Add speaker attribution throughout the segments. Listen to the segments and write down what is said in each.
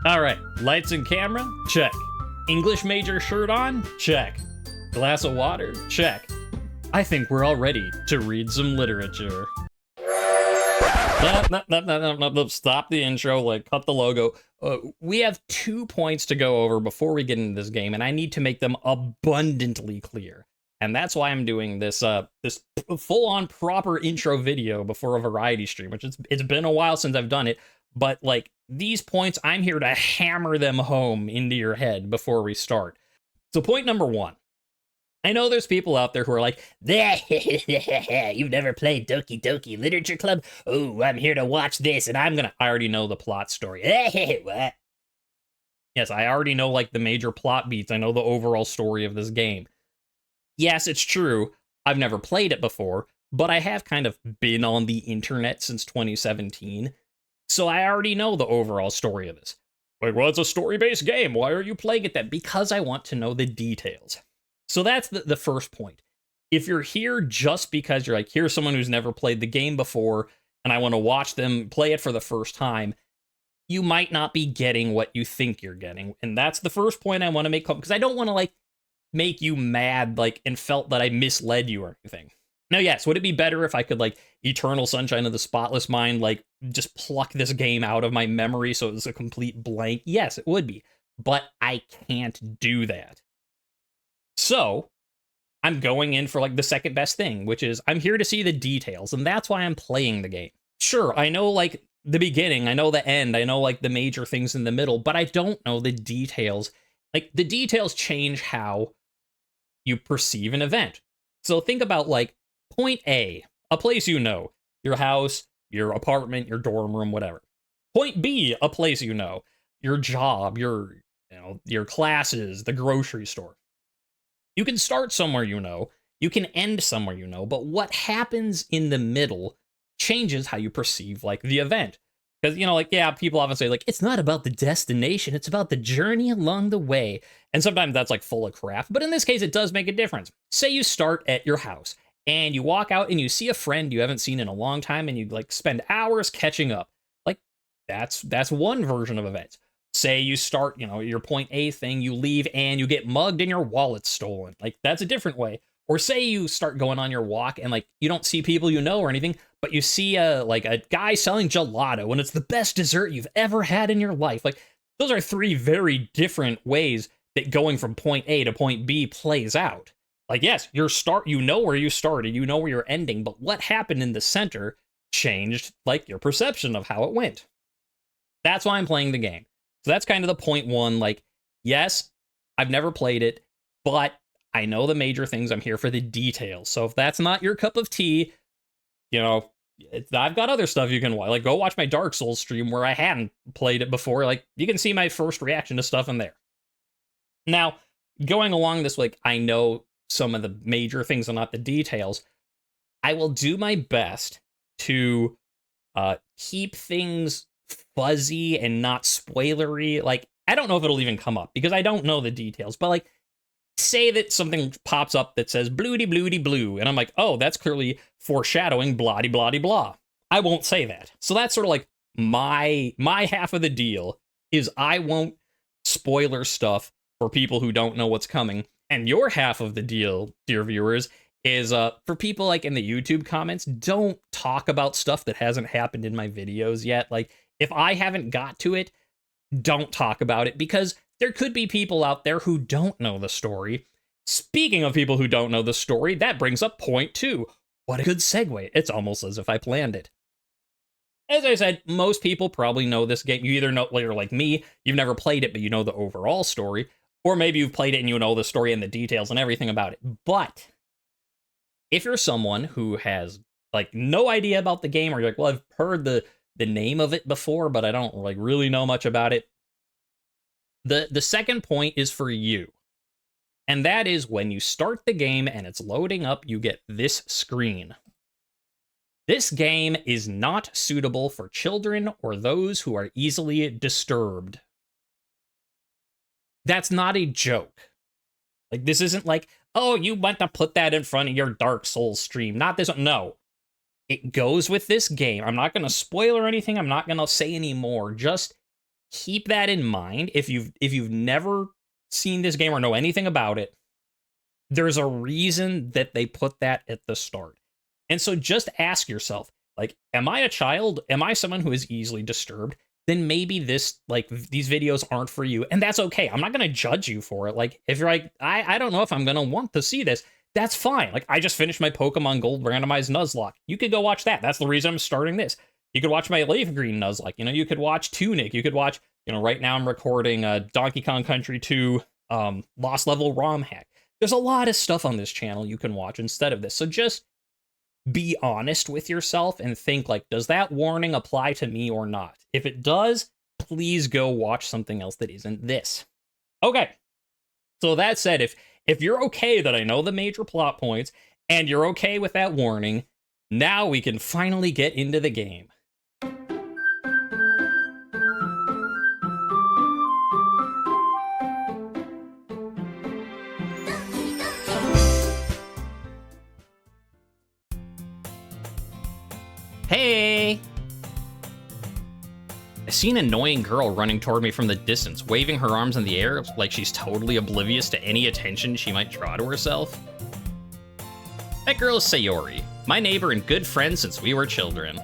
Speaker 1: All right, lights and camera? Check. English major shirt on? Check. Glass of water? Check. I think we're all ready to read some literature. No, stop the intro, like, cut the logo. We have 2 points to go over before we get into this game, and I need to make them abundantly clear. And that's why I'm doing this this full-on proper intro video before a variety stream, which it's been a while since I've done it, but, like, these points, I'm here to hammer them home into your head before we start. So point number 1. I know there's people out there who are like, you've never played Doki Doki Literature Club? Oh, I'm here to watch this, and I already know the plot story. What? Yes, I already know, like, the major plot beats. I know the overall story of this game. Yes, it's true, I've never played it before, but I have kind of been on the internet since 2017, so I already know the overall story of this. Like, well, it's a story-based game, why are you playing it then? Because I want to know the details. So that's the first point. If you're here just because you're like, here's someone who's never played the game before, and I want to watch them play it for the first time, you might not be getting what you think you're getting. And that's the first point I want to make, because I don't want to, like, make you mad, like, and felt that I misled you or anything. Now, yes, would it be better if I could, like, Eternal Sunshine of the Spotless Mind, like, just pluck this game out of my memory so it was a complete blank? Yes, it would be. But I can't do that. So, I'm going in for, like, the second best thing, which is I'm here to see the details, and that's why I'm playing the game. Sure, I know, like, the beginning, I know the end, I know, like, the major things in the middle, but I don't know the details. Like, the details change how you perceive an event. So think about, like, point A, a place you know, your house, your apartment, your dorm room, whatever. Point B, a place you know, your job, your classes, the grocery store. You can start somewhere you know, you can end somewhere you know, but what happens in the middle changes how you perceive, like, the event. Because, like, yeah, people often say, like, it's not about the destination, it's about the journey along the way. And sometimes that's, like, full of crap. But in this case, it does make a difference. Say you start at your house, and you walk out and you see a friend you haven't seen in a long time, and you, like, spend hours catching up. Like, that's one version of events. Say you start, your point A thing, you leave, and you get mugged and your wallet's stolen. Like, that's a different way. Or say you start going on your walk, and, like, you don't see people you know or anything, but you see a guy selling gelato, and it's the best dessert you've ever had in your life. Like, those are 3 very different ways that going from point A to point B plays out. Like, yes, you know where you started, you know where you're ending, but what happened in the center changed, like, your perception of how it went. That's why I'm playing the game. So that's kind of the point 1, like, yes, I've never played it, but I know the major things, I'm here for the details. So if that's not your cup of tea, I've got other stuff you can watch. Like, go watch my Dark Souls stream where I hadn't played it before. Like, you can see my first reaction to stuff in there. Now, going along this, like, I know some of the major things and not the details. I will do my best to keep things fuzzy and not spoilery. Like, I don't know if it'll even come up because I don't know the details, but, like, say that something pops up that says bloody bloody blue, and I'm like, oh, that's clearly foreshadowing bloody bloody blah. I won't say that. So that's sort of like my half of the deal is I won't spoiler stuff for people who don't know what's coming. And your half of the deal, dear viewers, is for people, like, in the YouTube comments, don't talk about stuff that hasn't happened in my videos yet. Like, if I haven't got to it, don't talk about it, because there could be people out there who don't know the story. Speaking of people who don't know the story, that brings up point 2. What a good segue. It's almost as if I planned it. As I said, most people probably know this game. You either know, you're like me, you've never played it, but you know the overall story, or maybe you've played it and you know the story and the details and everything about it. But if you're someone who has, like, no idea about the game, or you're like, well, I've heard the name of it before, but I don't, like, really know much about it, the second point is for you. And that is when you start the game and it's loading up, you get this screen. This game is not suitable for children or those who are easily disturbed. That's not a joke. Like, this isn't like, oh, you want to put that in front of your Dark Souls stream. Not this one. No. It goes with this game. I'm not going to spoil or anything. I'm not going to say any more. Just keep that in mind. If you've never seen this game or know anything about it, there's a reason that they put that at the start. And so just ask yourself, like, am I a child? Am I someone who is easily disturbed? Then maybe these videos aren't for you. And that's okay. I'm not going to judge you for it. Like, if you're like, I don't know if I'm going to want to see this, that's fine. Like, I just finished my Pokemon Gold randomized Nuzlocke. You could go watch that. That's the reason I'm starting this. You could watch my Leaf Green Nuzlocke. You know, you could watch Tunic. You could watch, you know, right now I'm recording Donkey Kong Country 2 Lost Level ROM hack. There's a lot of stuff on this channel you can watch instead of this. So just be honest with yourself and think, like, does that warning apply to me or not? If it does, please go watch something else that isn't this. Okay. So that said, if you're okay that I know the major plot points and you're okay with that warning, now we can finally get into the game. Hey! I see an annoying girl running toward me from the distance, waving her arms in the air like she's totally oblivious to any attention she might draw to herself. That girl is Sayori, my neighbor and good friend since we were children.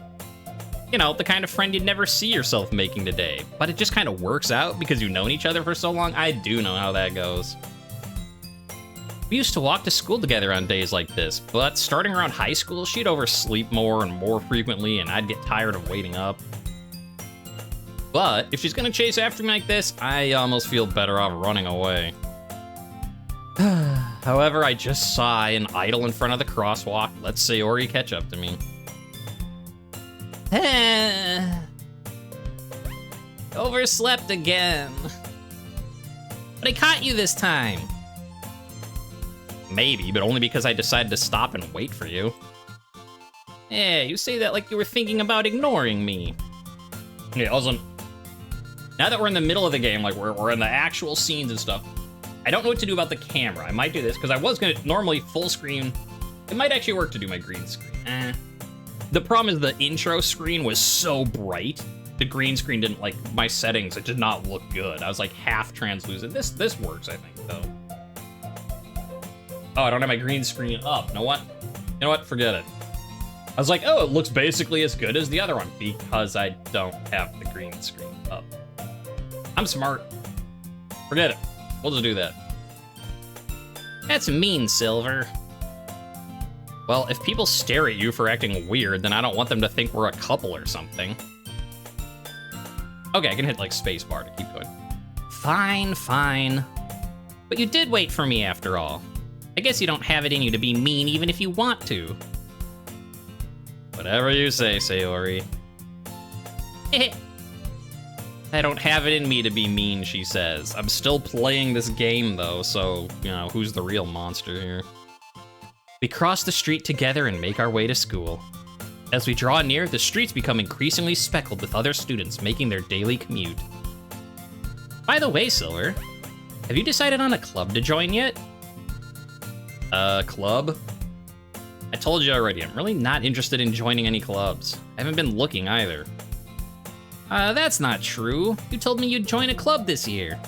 Speaker 1: You know, the kind of friend you'd never see yourself making today, but it just kind of works out because you've known each other for so long. I do know how that goes. We used to walk to school together on days like this, but starting around high school, she'd oversleep more and more frequently, and I'd get tired of waiting up. But if she's gonna chase after me like this, I almost feel better off running away. However, I just saw an idol in front of the crosswalk. Let Sayori catch up to me. Overslept again. But I caught you this time. Maybe, but only because I decided to stop and wait for you. Yeah, you say that like you were thinking about ignoring me. Yeah, also, now that we're in the middle of the game, like we're in the actual scenes and stuff, I don't know what to do about the camera. I might do this, because I was gonna normally full screen. It might actually work to do my green screen. The problem is the intro screen was so bright. The green screen didn't, like, my settings, it did not look good. I was like half translucent. This works, I think, though. Oh, I don't have my green screen up. You know what? Forget it. I was like, oh, it looks basically as good as the other one because I don't have the green screen up. I'm smart. Forget it. We'll just do that. That's mean, Silver. Well, if people stare at you for acting weird, then I don't want them to think we're a couple or something. Okay, I can hit, like, spacebar to keep going. Fine. But you did wait for me after all. I guess you don't have it in you to be mean even if you want to. Whatever you say, Sayori. I don't have it in me to be mean, she says. I'm still playing this game, though, so, you know, who's the real monster here? We cross the street together and make our way to school. As we draw near, the streets become increasingly speckled with other students making their daily commute. By the way, Silver, have you decided on a club to join yet? Club? I told you already, I'm really not interested in joining any clubs. I haven't been looking either. That's not true. You told me you'd join a club this year.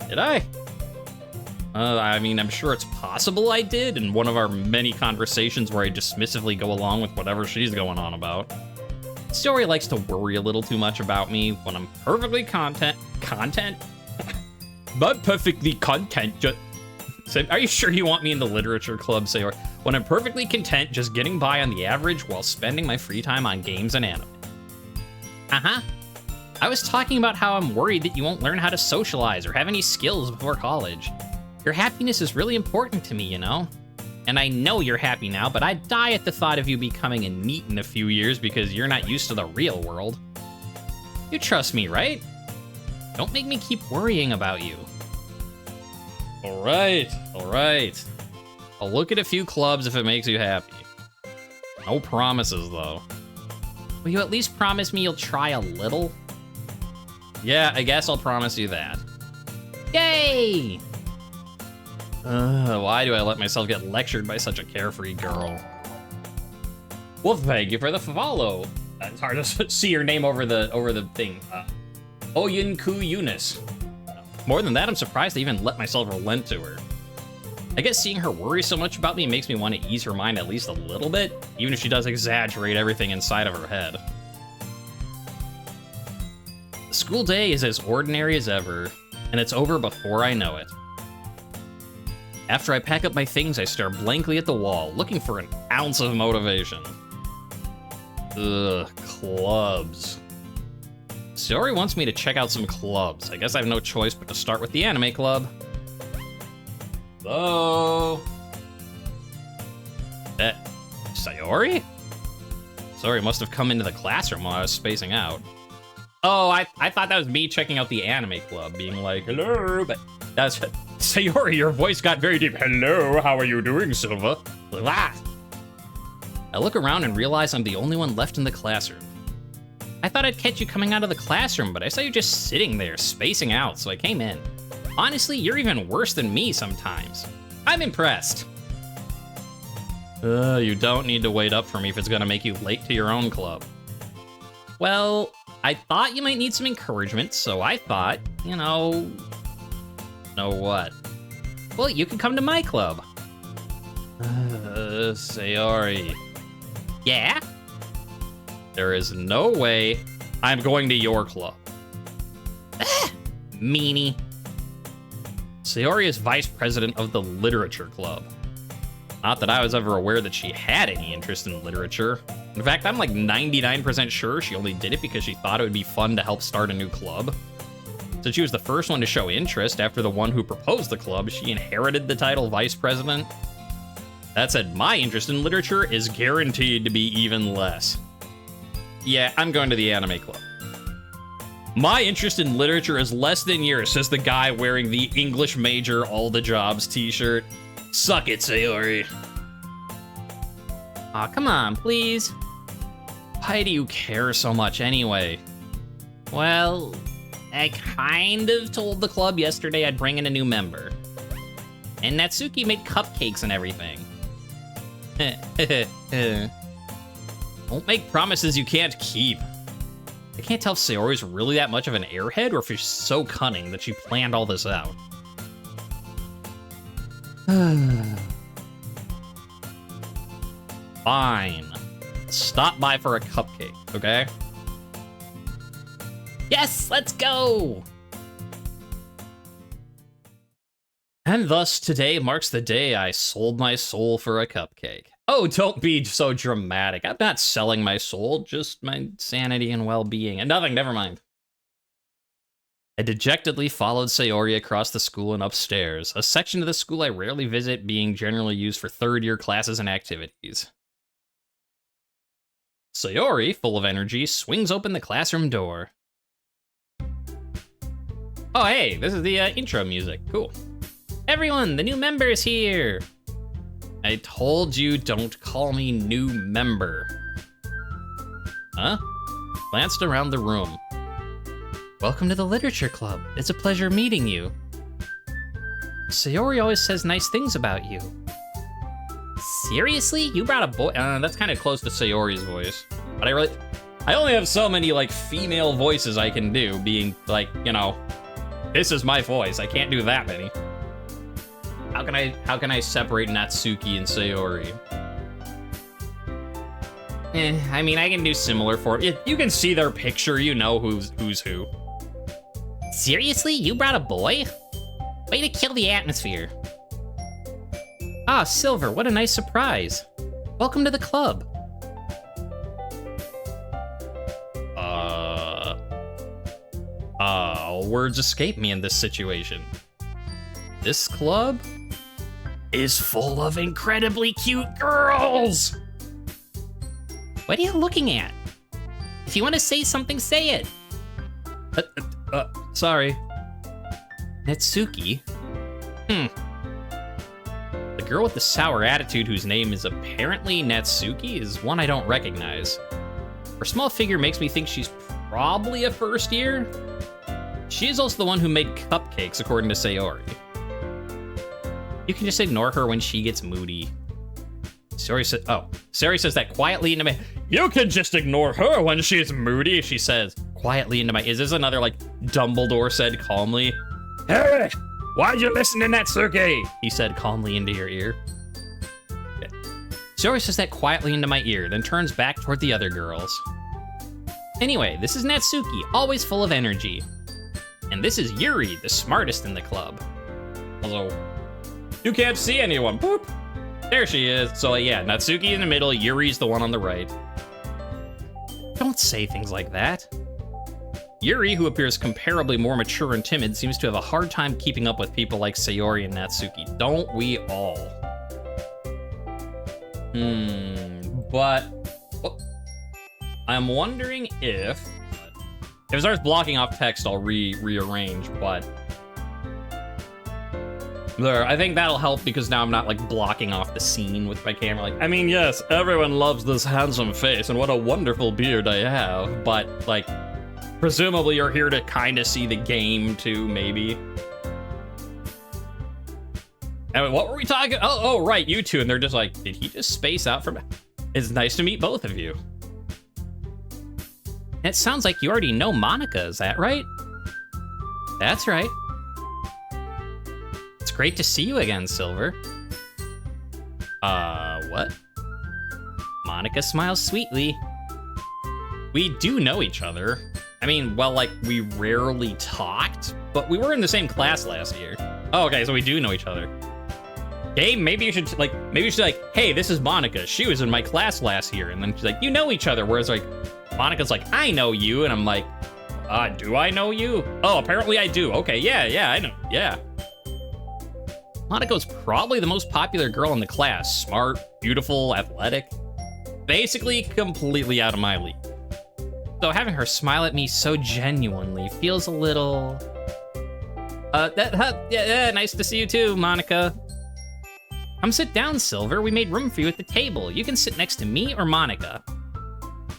Speaker 1: Did I? I mean, I'm sure it's possible I did in one of our many conversations where I dismissively go along with whatever she's going on about. Story likes to worry a little too much about me when I'm perfectly content? Not perfectly content, just... So, are you sure you want me in the literature club, Sayori? When I'm perfectly content just getting by on the average while spending my free time on games and anime. Uh-huh. I was talking about how I'm worried that you won't learn how to socialize or have any skills before college. Your happiness is really important to me, you know? And I know you're happy now, but I'd die at the thought of you becoming a NEET in a few years because you're not used to the real world. You trust me, right? Don't make me keep worrying about you. All right. I'll look at a few clubs if it makes you happy. No promises, though. Will you at least promise me you'll try a little? Yeah, I guess I'll promise you that. Yay! Why do I let myself get lectured by such a carefree girl? Well, thank you for the follow. It's hard to see your name over the thing. Oyunku Eunice. More than that, I'm surprised I even let myself relent to her. I guess seeing her worry so much about me makes me want to ease her mind at least a little bit, even if she does exaggerate everything inside of her head. The school day is as ordinary as ever, and it's over before I know it. After I pack up my things, I stare blankly at the wall, looking for an ounce of motivation. Ugh, clubs. Sayori wants me to check out some clubs. I guess I have no choice but to start with the anime club. Hello? Sayori? Sayori must have come into the classroom while I was spacing out. Oh, I thought that was me checking out the anime club, being like, hello, but that's... Sayori, your voice got very deep. Hello, how are you doing, Silva? Ah. I look around and realize I'm the only one left in the classroom. I thought I'd catch you coming out of the classroom, but I saw you just sitting there, spacing out, so I came in. Honestly, you're even worse than me sometimes. I'm impressed. You don't need to wait up for me if it's gonna make you late to your own club. Well, I thought you might need some encouragement, so I thought, you know... Know what? Well, you can come to my club. Sayori. Yeah? There is no way I'm going to your club. Meanie. Sayori is vice president of the Literature Club. Not that I was ever aware that she had any interest in literature. In fact, I'm like 99% sure she only did it because she thought it would be fun to help start a new club. Since she was the first one to show interest after the one who proposed the club, she inherited the title vice president. That said, my interest in literature is guaranteed to be even less. Yeah, I'm going to the anime club. My interest in literature is less than yours, says the guy wearing the English major all the jobs t-shirt. Suck it, Sayori. Aw, come on, please. Why do you care so much anyway? Well, I kind of told the club yesterday I'd bring in a new member. And Natsuki made cupcakes and everything. Don't make promises you can't keep. I can't tell if Sayori's really that much of an airhead or if she's so cunning that she planned all this out. Fine. Stop by for a cupcake, okay? Yes, let's go! And thus, today marks the day I sold my soul for a cupcake. Oh, don't be so dramatic. I'm not selling my soul, just my sanity and well-being. And nothing, never mind. I dejectedly followed Sayori across the school and upstairs, a section of the school I rarely visit, being generally used for third-year classes and activities. Sayori, full of energy, swings open the classroom door. Oh, hey, this is the intro music. Cool. Everyone, the new member is here. I told you don't call me new member. Huh? Glanced around the room. Welcome to the Literature Club. It's a pleasure meeting you. Sayori always says nice things about you. Seriously? You brought a boy? That's kind of close to Sayori's voice. But I only have so many, like, female voices I can do, being, like, you know, this is my voice. I can't do that many. How can I separate Natsuki and Sayori? I mean, I can do similar for it. You can see their picture, you know who's who. Seriously? You brought a boy? Way to kill the atmosphere. Ah, Silver, what a nice surprise. Welcome to the club. Words escape me in this situation. This club is full of incredibly cute girls! What are you looking at? If you want to say something, say it. Sorry. Natsuki? The girl with the sour attitude whose name is apparently Natsuki is one I don't recognize. Her small figure makes me think she's probably a first year. She is also the one who made cupcakes, according to Sayori. You can just ignore her when she gets moody. Sayori says that quietly into my... You can just ignore her when she's moody, she says quietly into my... Is this another, like, Dumbledore said calmly. Hey, why'd you listen to Natsuki? He said calmly into your ear. Sayori says that quietly into my ear, then turns back toward the other girls. Anyway, this is Natsuki, always full of energy. And this is Yuri, the smartest in the club. Also, you can't see anyone. Boop. There she is. So yeah, Natsuki in the middle, Yuri's the one on the right. Don't say things like that. Yuri, who appears comparably more mature and timid, seems to have a hard time keeping up with people like Sayori and Natsuki. Don't we all? But I'm wondering if it starts blocking off text, I'll rearrange, but there, I think that'll help because now I'm not like blocking off the scene with my camera. Like, I mean, yes, everyone loves this handsome face and what a wonderful beard I have, but like, presumably you're here to kind of see the game too, maybe. And what were we talking? Oh, right, you two. And they're just like, did he just space out from? It's nice to meet both of you. It sounds like you already know Monica, is that right? That's right. It's great to see you again, Silver. What? Monica smiles sweetly. We do know each other. I mean, well, like, we rarely talked, but we were in the same class last year. Oh, okay, so we do know each other. Hey, maybe you should like, hey, this is Monica. She was in my class last year. And then she's like, you know each other. Whereas like, Monica's like, I know you. And I'm like, do I know you? Oh, apparently I do. Okay, yeah, I know, yeah. Monica's probably the most popular girl in the class. Smart, beautiful, athletic. Basically completely out of my league. So having her smile at me so genuinely feels a little... yeah, nice to see you too, Monica. Come sit down, Silver. We made room for you at the table. You can sit next to me or Monica.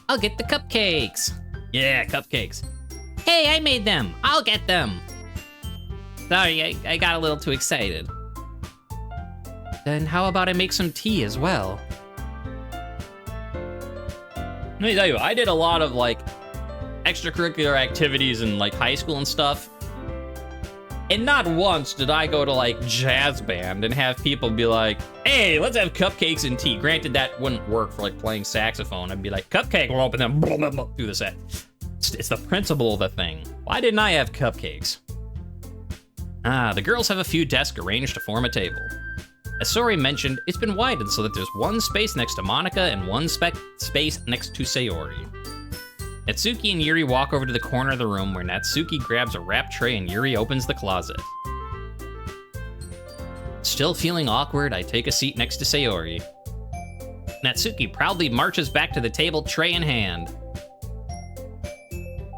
Speaker 1: I'll get the cupcakes. Yeah, cupcakes. Hey, I made them. I'll get them. Sorry, I got a little too excited. Then how about I make some tea as well? Let me tell you, I did a lot of like extracurricular activities in like high school and stuff. And not once did I go to like jazz band and have people be like, hey, let's have cupcakes and tea. Granted, that wouldn't work for like playing saxophone. I'd be like, cupcake, we'll open them, do the set. It's the principle of the thing. Why didn't I have cupcakes? The girls have a few desks arranged to form a table. As Sori mentioned, it's been widened so that there's one space next to Monica and one space next to Sayori. Natsuki and Yuri walk over to the corner of the room where Natsuki grabs a wrap tray and Yuri opens the closet. Still feeling awkward, I take a seat next to Sayori. Natsuki proudly marches back to the table, tray in hand.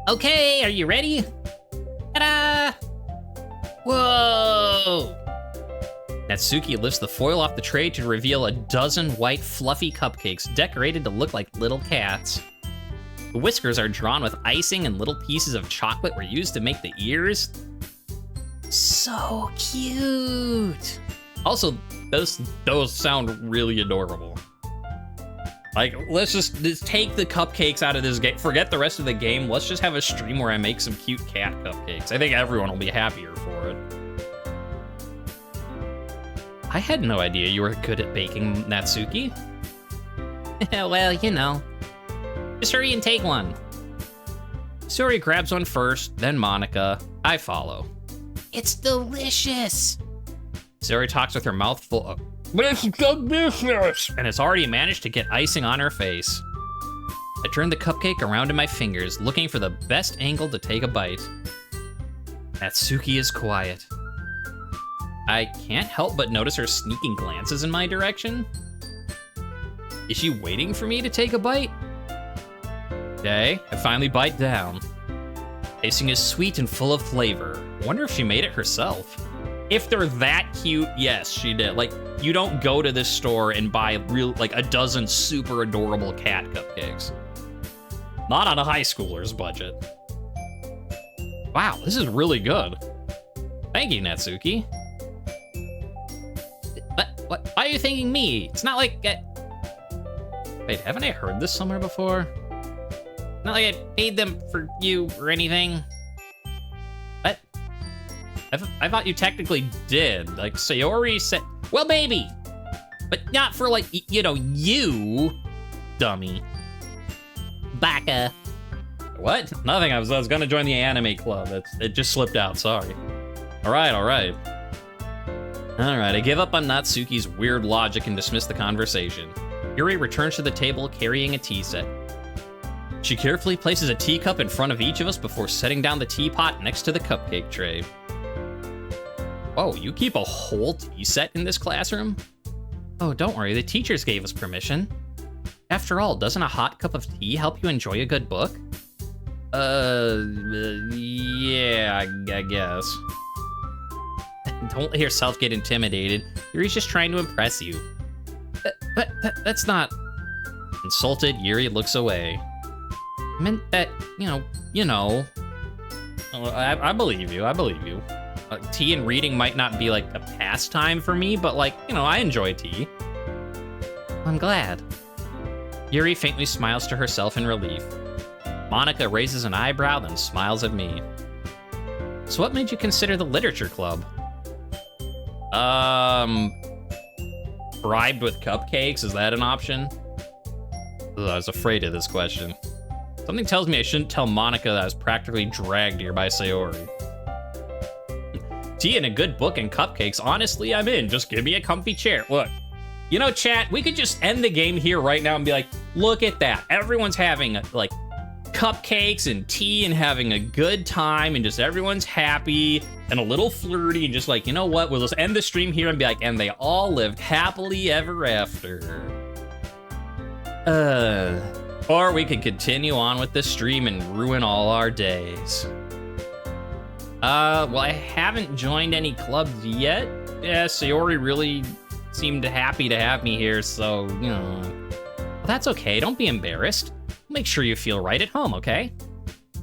Speaker 1: Okay, are you ready? Ta-da! Whoa! Natsuki lifts the foil off the tray to reveal a dozen white, fluffy cupcakes decorated to look like little cats. The whiskers are drawn with icing and little pieces of chocolate were used to make the ears. So cute. Also, those sound really adorable. Like, let's just take the cupcakes out of this game. Forget the rest of the game. Let's just have a stream where I make some cute cat cupcakes. I think everyone will be happier for it. I had no idea you were good at baking, Natsuki. Well, you know. Just hurry and take one. Sori grabs one first, then Monica. I follow. It's delicious. Sori talks with her mouth full of, but it's delicious, and has already managed to get icing on her face. I turn the cupcake around in my fingers, looking for the best angle to take a bite. Natsuki is quiet. I can't help but notice her sneaking glances in my direction. Is she waiting for me to take a bite? Okay, I finally bite down. Tasting is sweet and full of flavor. Wonder if she made it herself. If they're that cute, yes, she did. Like, you don't go to this store and buy like a dozen super adorable cat cupcakes. Not on a high schooler's budget. Wow, this is really good. Thank you, Natsuki. What? Why are you thanking me? It's not like Wait, haven't I heard this somewhere before? Not like I paid them for you or anything. I thought you technically did. Like, Sayori said... Well, maybe. But not for, like, you, dummy. Baka. What? Nothing. I was gonna join the anime club. It just slipped out. Sorry. All right. I give up on Natsuki's weird logic and dismiss the conversation. Yuri returns to the table carrying a tea set. She carefully places a teacup in front of each of us before setting down the teapot next to the cupcake tray. Whoa, you keep a whole tea set in this classroom? Oh, don't worry, the teachers gave us permission. After all, doesn't a hot cup of tea help you enjoy a good book? Yeah, I guess. Don't let yourself get intimidated. Yuri's just trying to impress you. But that's not... Insulted, Yuri looks away. I meant that, you know. I believe you. Tea and reading might not be, like, a pastime for me, but, like, I enjoy tea. I'm glad. Yuri faintly smiles to herself in relief. Monica raises an eyebrow, then smiles at me. So what made you consider the literature club? Bribed with cupcakes? Is that an option? Ugh, I was afraid of this question. Something tells me I shouldn't tell Monica that I was practically dragged here by Sayori. Tea and a good book and cupcakes, honestly, I'm in. Just give me a comfy chair. Look, chat, we could just end the game here right now and be like, look at that. Everyone's having, like, cupcakes and tea and having a good time and just everyone's happy and a little flirty and just like, you know what? We'll just end the stream here and be like, and they all lived happily ever after. Or we could continue on with the stream and ruin all our days. Well, I haven't joined any clubs yet. Yeah, Sayori really seemed happy to have me here, so, Well, that's okay, don't be embarrassed. Make sure you feel right at home, okay?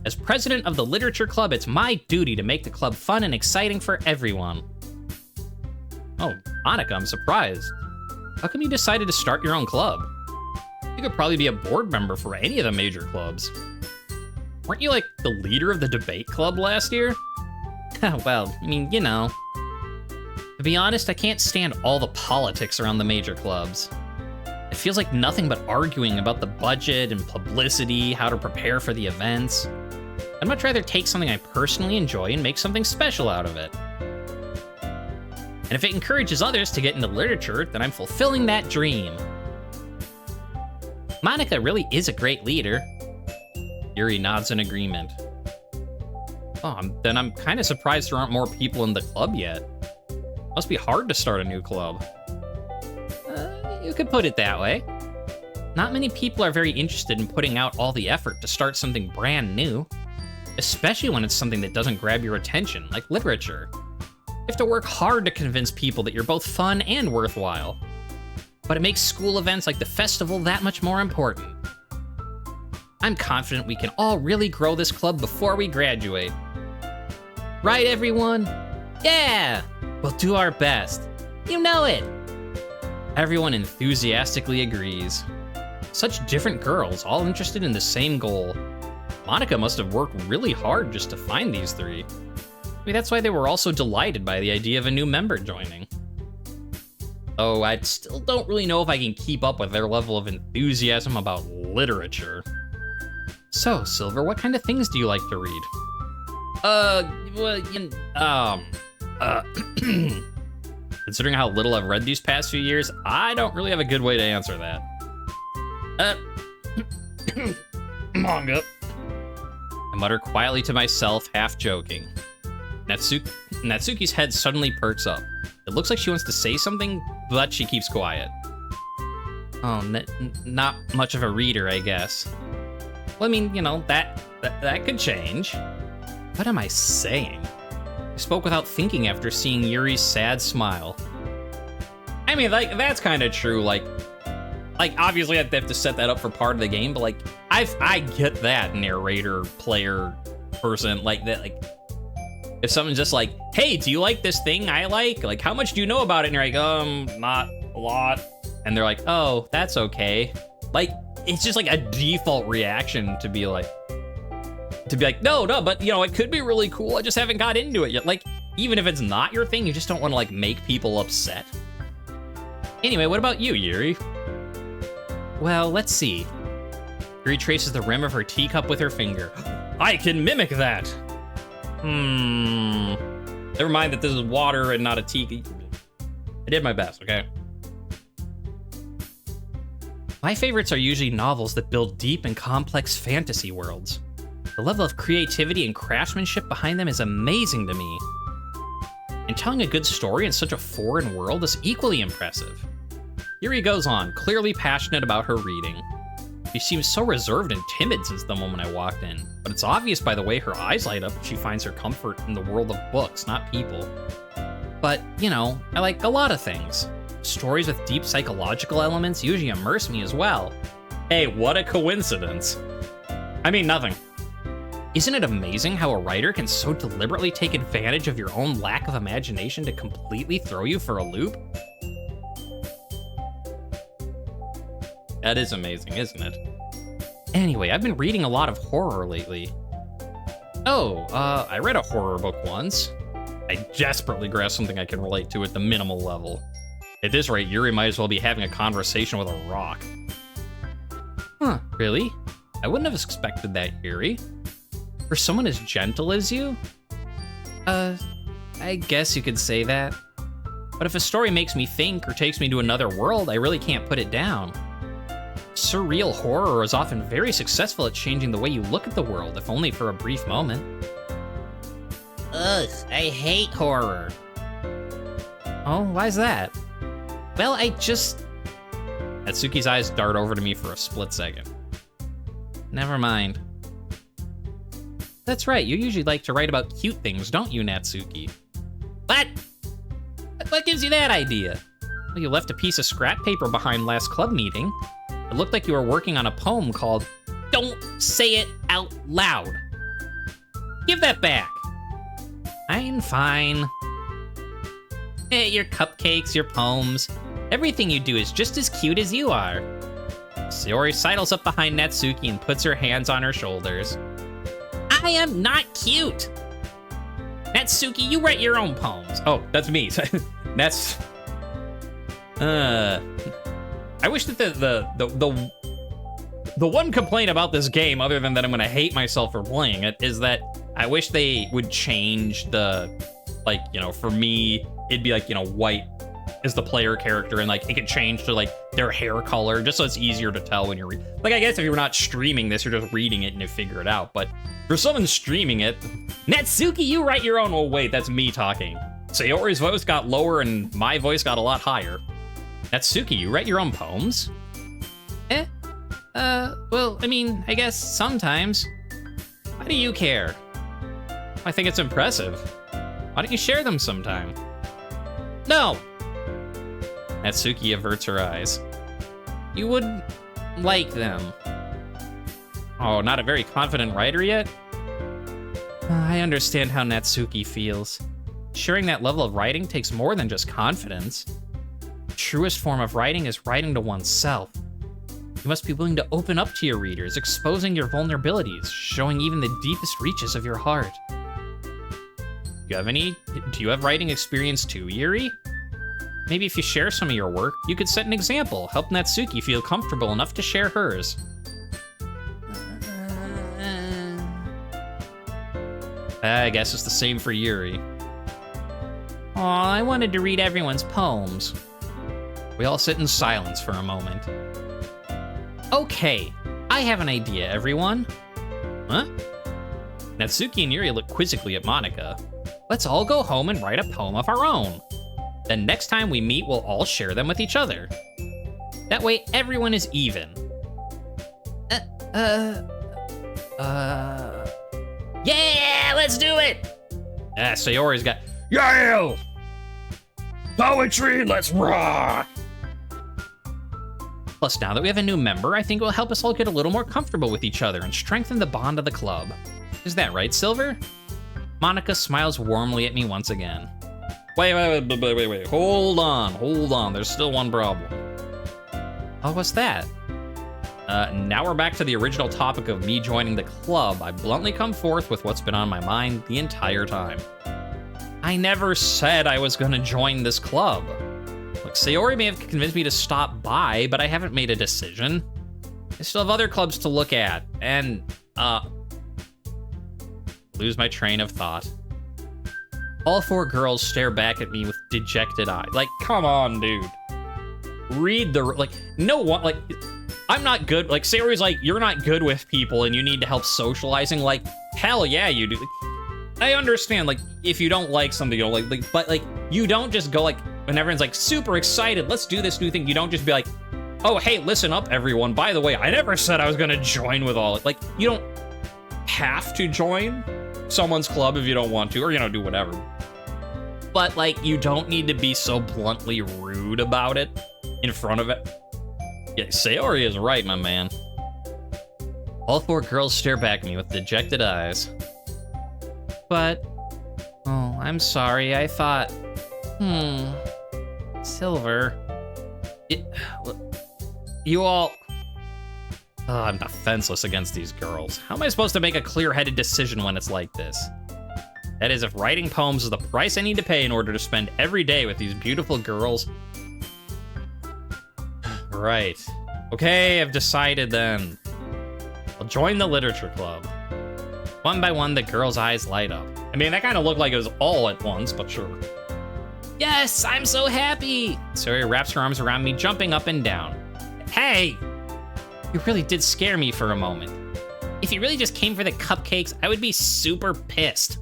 Speaker 1: As president of the Literature Club, it's my duty to make the club fun and exciting for everyone. Oh, Monica, I'm surprised. How come you decided to start your own club? You could probably be a board member for any of the major clubs. Weren't you, like, the leader of the debate club last year? Well, I mean, To be honest, I can't stand all the politics around the major clubs. It feels like nothing but arguing about the budget and publicity, how to prepare for the events. I'd much rather take something I personally enjoy and make something special out of it. And if it encourages others to get into literature, then I'm fulfilling that dream. Monica really is a great leader. Yuri nods in agreement. Oh, then I'm kind of surprised there aren't more people in the club yet. Must be hard to start a new club. You could put it that way. Not many people are very interested in putting out all the effort to start something brand new, especially when it's something that doesn't grab your attention, like literature. You have to work hard to convince people that you're both fun and worthwhile. But it makes school events like the festival that much more important. I'm confident we can all really grow this club before we graduate. Right, everyone? Yeah! We'll do our best. You know it! Everyone enthusiastically agrees. Such different girls, all interested in the same goal. Monica must have worked really hard just to find these three. Maybe that's why they were all so delighted by the idea of a new member joining. Though I still don't really know if I can keep up with their level of enthusiasm about literature. So, Silver, what kind of things do you like to read? Considering how little I've read these past few years, I don't really have a good way to answer that. Manga. I mutter quietly to myself, half joking. Natsuki's head suddenly perks up. It looks like she wants to say something, but she keeps quiet. Oh, not much of a reader, I guess. Well, I mean, that could change. What am I saying? I spoke without thinking after seeing Yuri's sad smile. I mean, like, that's kind of true. Like, obviously, I have to set that up for part of the game, but like, I get that narrator, player, person, like that. Like, if someone's just like, "Hey, do you like this thing I like? Like, how much do you know about it?" And you're like, not a lot. And they're like, "Oh, that's okay." Like, it's just like a default reaction to be like, no, but it could be really cool. I just haven't got into it yet. Like, Even if it's not your thing, you just don't want to, like, make people upset. Anyway, what about you, Yuri? Well, let's see. Yuri traces the rim of her teacup with her finger. I can mimic that! Never mind that this is water and not a tea. I did my best, okay? My favorites are usually novels that build deep and complex fantasy worlds. The level of creativity and craftsmanship behind them is amazing to me. And telling a good story in such a foreign world is equally impressive. Yuri goes on, clearly passionate about her reading. She seems so reserved and timid since the moment I walked in, but it's obvious by the way her eyes light up that she finds her comfort in the world of books, not people. But, you know, I like a lot of things. Stories with deep psychological elements usually immerse me as well. Hey, what a coincidence. I mean, nothing. Isn't it amazing how a writer can so deliberately take advantage of your own lack of imagination to completely throw you for a loop? That is amazing, isn't it? Anyway, I've been reading a lot of horror lately. Oh, I read a horror book once. I desperately grasped something I can relate to at the minimal level. At this rate, Yuri might as well be having a conversation with a rock. Huh, really? I wouldn't have expected that, Yuri. For someone as gentle as you? I guess you could say that. But if a story makes me think or takes me to another world, I really can't put it down. Surreal horror is often very successful at changing the way you look at the world, if only for a brief moment. Ugh, I hate horror. Oh, why's that? Well, Natsuki's eyes dart over to me for a split second. Never mind. That's right, you usually like to write about cute things, don't you, Natsuki? What? What gives you that idea? Well, you left a piece of scrap paper behind last club meeting. It looked like you were working on a poem called Don't Say It Out Loud. Give that back. I'm fine. Hey, your cupcakes, your poems, everything you do is just as cute as you are. Sayori sidles up behind Natsuki and puts her hands on her shoulders. I am not cute. Natsuki, you write your own poems. Oh, that's me. That's... I wish that the one complaint about this game, other than that I'm gonna hate myself for playing it, is that I wish they would change the, like, you know, for me, it'd be like, you know, white is the player character, and like it could change to like their hair color, just so it's easier to tell when you're like, I guess if you're not streaming this, you're just reading it and you figure it out. But for someone streaming it, Natsuki, you write your own. Oh wait, that's me talking. Sayori's voice got lower and my voice got a lot higher. Natsuki, you write your own poems? Well, I mean, I guess sometimes. Why do you care? I think it's impressive. Why don't you share them sometime? No! Natsuki averts her eyes. You wouldn't like them. Oh, not a very confident writer yet? I understand how Natsuki feels. Sharing that level of writing takes more than just confidence. The truest form of writing is writing to oneself. You must be willing to open up to your readers, exposing your vulnerabilities, showing even the deepest reaches of your heart. Do you have writing experience too, Yuri? Maybe if you share some of your work, you could set an example, help Natsuki feel comfortable enough to share hers. I guess it's the same for Yuri. Aw, I wanted to read everyone's poems. We all sit in silence for a moment. Okay, I have an idea, everyone. Huh? Natsuki and Yuri look quizzically at Monika. Let's all go home and write a poem of our own. Then next time we meet, we'll all share them with each other. That way, everyone is even. Yeah, let's do it! Sayori's got, yeah! Poetry, let's rock! Plus, now that we have a new member, I think it will help us all get a little more comfortable with each other and strengthen the bond of the club. Is that right, Silver? Monika smiles warmly at me once again. Wait. Hold on. There's still one problem. Oh, what's that? Now we're back to the original topic of me joining the club. I bluntly come forth with what's been on my mind the entire time. I never said I was gonna join this club. Look, Sayori may have convinced me to stop by, but I haven't made a decision. I still have other clubs to look at, and, lose my train of thought. All four girls stare back at me with dejected eyes. Like, come on, dude. Read the, like, no one, like, I'm not good, like, Sayori's like, you're not good with people and you need to help socializing. Like, hell yeah, you do. I understand, like, if you don't like something, you don't like, but, like, you don't just go, like, when everyone's, like, super excited, let's do this new thing, you don't just be like, oh, hey, listen up, everyone. By the way, I never said I was gonna join with all, like, you don't have to join someone's club if you don't want to, or, you know, do whatever. But, like, you don't need to be so bluntly rude about it in front of it. Yeah, Sayori is right, my man. All four girls stare back at me with dejected eyes. But, oh, I'm sorry, I thought, Silver, you all, I'm defenseless against these girls. How am I supposed to make a clear-headed decision when it's like this? That is, if writing poems is the price I need to pay in order to spend every day with these beautiful girls. Right. Okay, I've decided then. I'll join the literature club. One by one, the girls' eyes light up. I mean, that kind of looked like it was all at once, but sure. Yes, I'm so happy! Sayori wraps her arms around me, jumping up and down. Hey! You really did scare me for a moment. If you really just came for the cupcakes, I would be super pissed.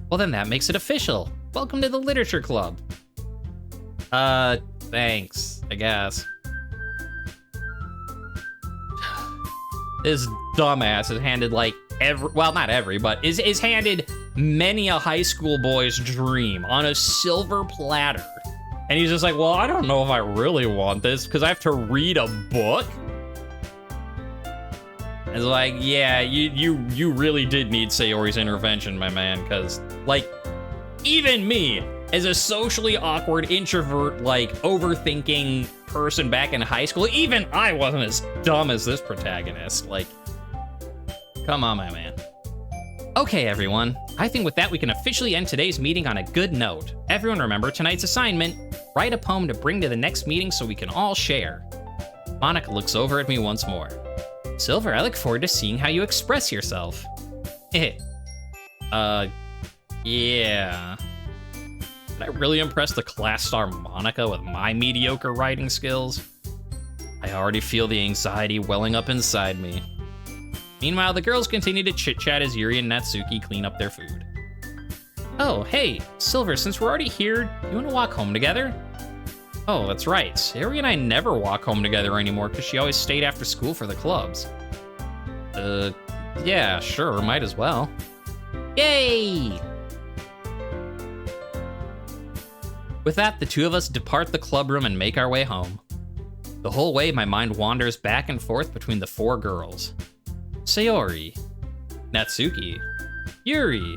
Speaker 1: Well, then that makes it official. Welcome to the literature club. Thanks, I guess. This dumbass is handed, like, well, not every, but is handed many a high school boy's dream on a silver platter. And he's just like, well, I don't know if I really want this because I have to read a book. It's like, yeah, you really did need Sayori's intervention, my man, because, like, even me, as a socially awkward, introvert, like, overthinking person back in high school, even I wasn't as dumb as this protagonist. Like, come on, my man. Okay, everyone. I think with that, we can officially end today's meeting on a good note. Everyone remember tonight's assignment. Write a poem to bring to the next meeting so we can all share. Monica looks over at me once more. Silver, I look forward to seeing how you express yourself. Yeah. Did I really impress the class star Monica with my mediocre writing skills? I already feel the anxiety welling up inside me. Meanwhile, the girls continue to chit-chat as Yuri and Natsuki clean up their food. Oh, hey, Silver, since we're already here, do you want to walk home together? Oh, that's right. Sayori and I never walk home together anymore because she always stayed after school for the clubs. Yeah, sure, might as well. Yay! With that, the two of us depart the club room and make our way home. The whole way, my mind wanders back and forth between the four girls. Sayori, Natsuki, Yuri,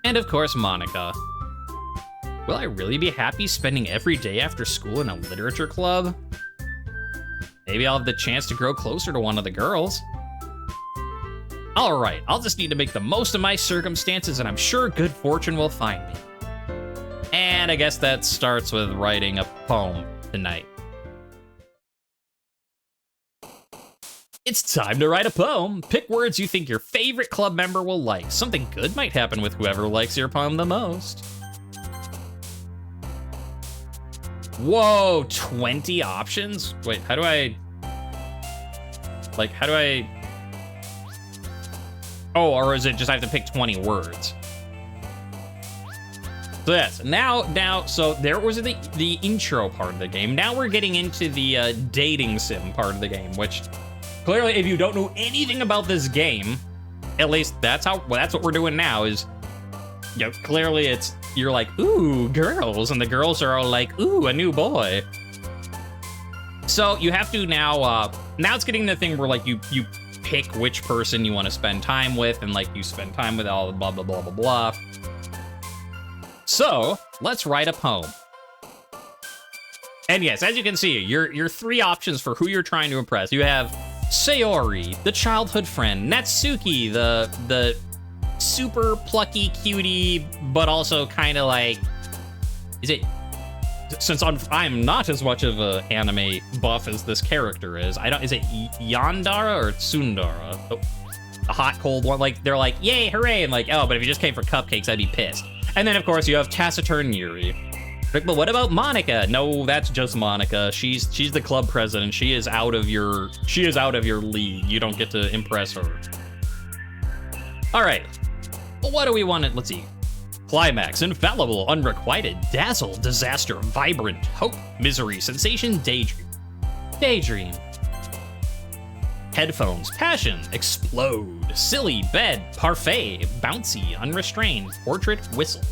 Speaker 1: and of course Monica. Will I really be happy spending every day after school in a literature club? Maybe I'll have the chance to grow closer to one of the girls. Alright, I'll just need to make the most of my circumstances and I'm sure good fortune will find me. And I guess that starts with writing a poem tonight. It's time to write a poem. Pick words you think your favorite club member will like. Something good might happen with whoever likes your poem the most. Whoa, 20 options? Wait, how do I... Oh, or is it just I have to pick 20 words? So yes, now, so there was the intro part of the game. Now we're getting into the dating sim part of the game, which clearly, if you don't know anything about this game, at least that's what we're doing now is, you know, clearly you're like, ooh, girls, and the girls are all like, ooh, a new boy. So you have to now it's getting the thing where like you pick which person you want to spend time with, and like you spend time with all the blah, blah, blah, blah, blah. So let's write a poem. And yes, as you can see, your three options for who you're trying to impress. You have Sayori, the childhood friend, Natsuki, the super plucky cutie, but also kind of like, is it, since I'm not as much of a anime buff as this character is, is it Yandara or Tsundara? A hot, cold one, like, they're like, yay, hooray, and like, oh, but if you just came for cupcakes, I'd be pissed. And then, of course, you have Taciturn Yuri. But what about Monica? No, that's just Monica. She's the club president. She is out of your league. You don't get to impress her. All right. Well, what do we want to, let's see. Climax, infallible, unrequited, dazzle, disaster, vibrant, hope, misery, sensation, daydream. Daydream. Headphones, passion, explode, silly, bed, parfait, bouncy, unrestrained, portrait, whistle.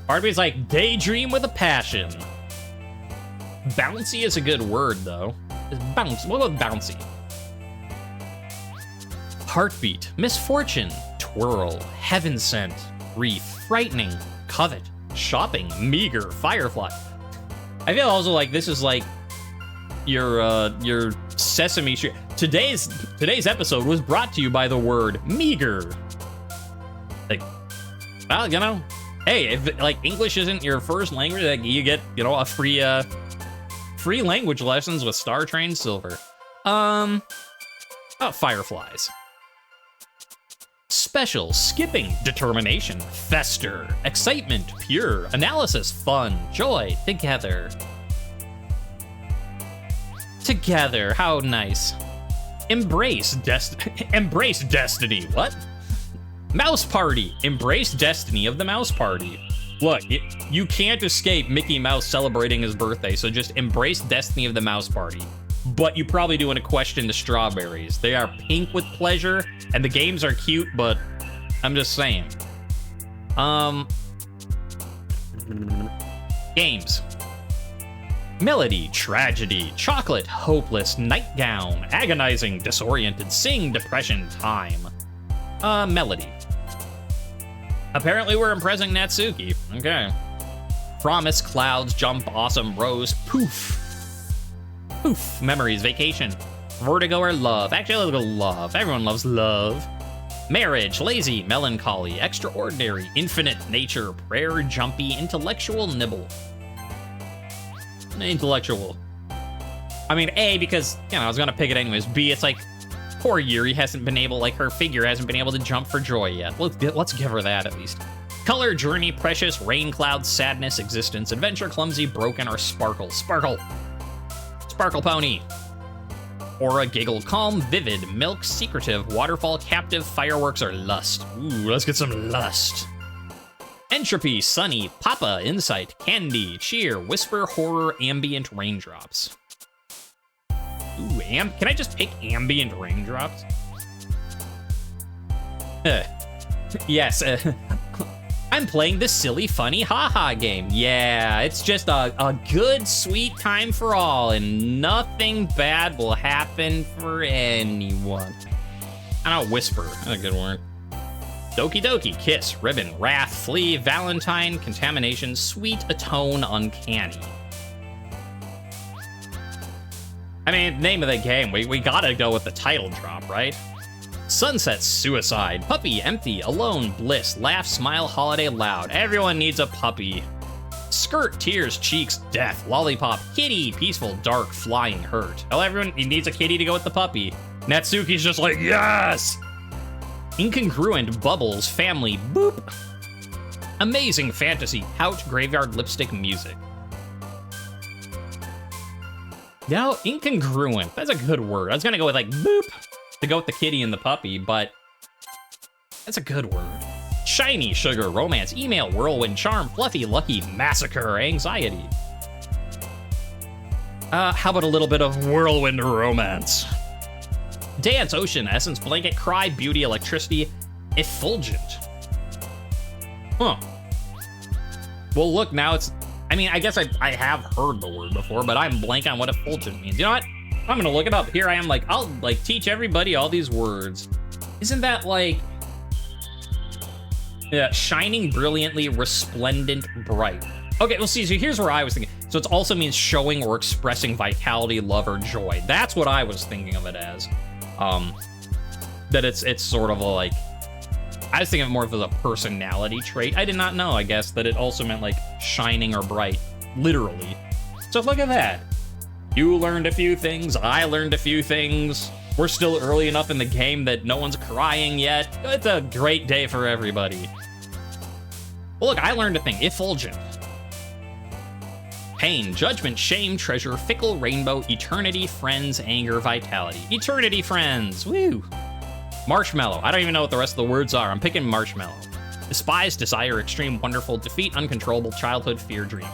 Speaker 1: Part of me's like, daydream with a passion. Bouncy is a good word, though. Bounce. What about bouncy? Heartbeat, misfortune, twirl, heaven sent, grief, frightening, covet, shopping, meager, firefly. I feel also like this is like your Sesame Street. Today's episode was brought to you by the word meager. Like, well, you know, hey, if like English isn't your first language, like you get, you know, a free language lessons with StarTrain Silver. Oh, fireflies. Special, skipping, determination, fester, excitement, pure, analysis, fun, joy, together. Together, how nice. Embrace destiny, what? Mouse Party, embrace destiny of the Mouse Party. Look, you can't escape Mickey Mouse celebrating his birthday, so just embrace destiny of the Mouse Party. But you probably do want to question the strawberries. They are pink with pleasure, and the games are cute, but I'm just saying. Games. Melody, tragedy, chocolate, hopeless, nightgown, agonizing, disoriented, sing, depression, time. Melody. Apparently we're impressing Natsuki. Okay. Promise, clouds, jump, awesome, rose, poof. Poof, memories, vacation, vertigo or love. Actually, let's go love. Everyone loves love. Marriage, lazy, melancholy, extraordinary, infinite, nature, prayer, jumpy, intellectual, nibble. Intellectual. I mean, A, because, you know, I was gonna pick it anyways. B, it's like, poor Yuri hasn't been able, like, her figure hasn't been able to jump for joy yet. Let's give her that, at least. Color, journey, precious, rain cloud, sadness, existence, adventure, clumsy, broken, or sparkle. Sparkle. Sparkle pony. Aura, giggle, calm, vivid, milk, secretive, waterfall, captive, fireworks, or lust. Ooh, let's get some lust. Entropy, sunny, papa, insight, candy, cheer, whisper, horror, ambient, raindrops. Ooh, can I just pick ambient raindrops? Yes, I'm playing the silly, funny, haha game. Yeah, it's just a good, sweet time for all, and nothing bad will happen for anyone. I don't know, whisper, that's a good word. Doki Doki, kiss, ribbon, wrath, flee, valentine, contamination, sweet, atone, uncanny. I mean, name of the game, we gotta go with the title drop, right? Sunset, suicide, puppy, empty, alone, bliss, laugh, smile, holiday, loud. Everyone needs a puppy. Skirt, tears, cheeks, death, lollipop, kitty, peaceful, dark, flying, hurt. Well, everyone needs a kitty to go with the puppy. Natsuki's just like, yes! Incongruent, bubbles, family, boop. Amazing fantasy, pouch, graveyard, lipstick, music. Now, incongruent, that's a good word. I was gonna go with like, boop, to go with the kitty and the puppy, but that's a good word. Shiny, sugar, romance, email, whirlwind, charm, fluffy, lucky, massacre, anxiety. How about a little bit of whirlwind romance? Dance, ocean, essence, blanket, cry, beauty, electricity, effulgent. Huh. Well, look, now it's, I mean, I guess I have heard the word before, but I'm blank on what effulgent means. You know what? I'm gonna look it up. Here I am, like, I'll, like, teach everybody all these words. Isn't that, like, yeah, shining, brilliantly, resplendent, bright. Okay, well, see, so here's where I was thinking. So it also means showing or expressing vitality, love, or joy. That's what I was thinking of it as. that it's sort of a, like, I was thinking of more of as a personality trait. I did not know, I guess, that it also meant, like, shining or bright, literally. So look at that. You learned a few things, I learned a few things. We're still early enough in the game that no one's crying yet. It's a great day for everybody. Well, look, I learned a thing. Effulgent. Pain, judgment, shame, treasure, fickle, rainbow, eternity, friends, anger, vitality. Eternity friends, woo! Marshmallow, I don't even know what the rest of the words are. I'm picking marshmallow. Despise, desire, extreme, wonderful, defeat, uncontrollable, childhood, fear, dream.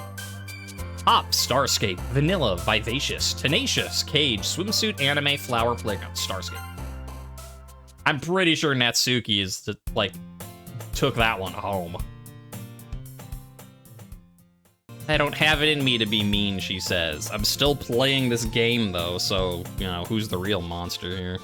Speaker 1: Hop, starscape, vanilla, vivacious, tenacious, cage, swimsuit, anime, flower, playground, starscape. I'm pretty sure Natsuki is, the, like, took that one home. I don't have it in me to be mean, she says. I'm still playing this game, though, so, you know, who's the real monster here?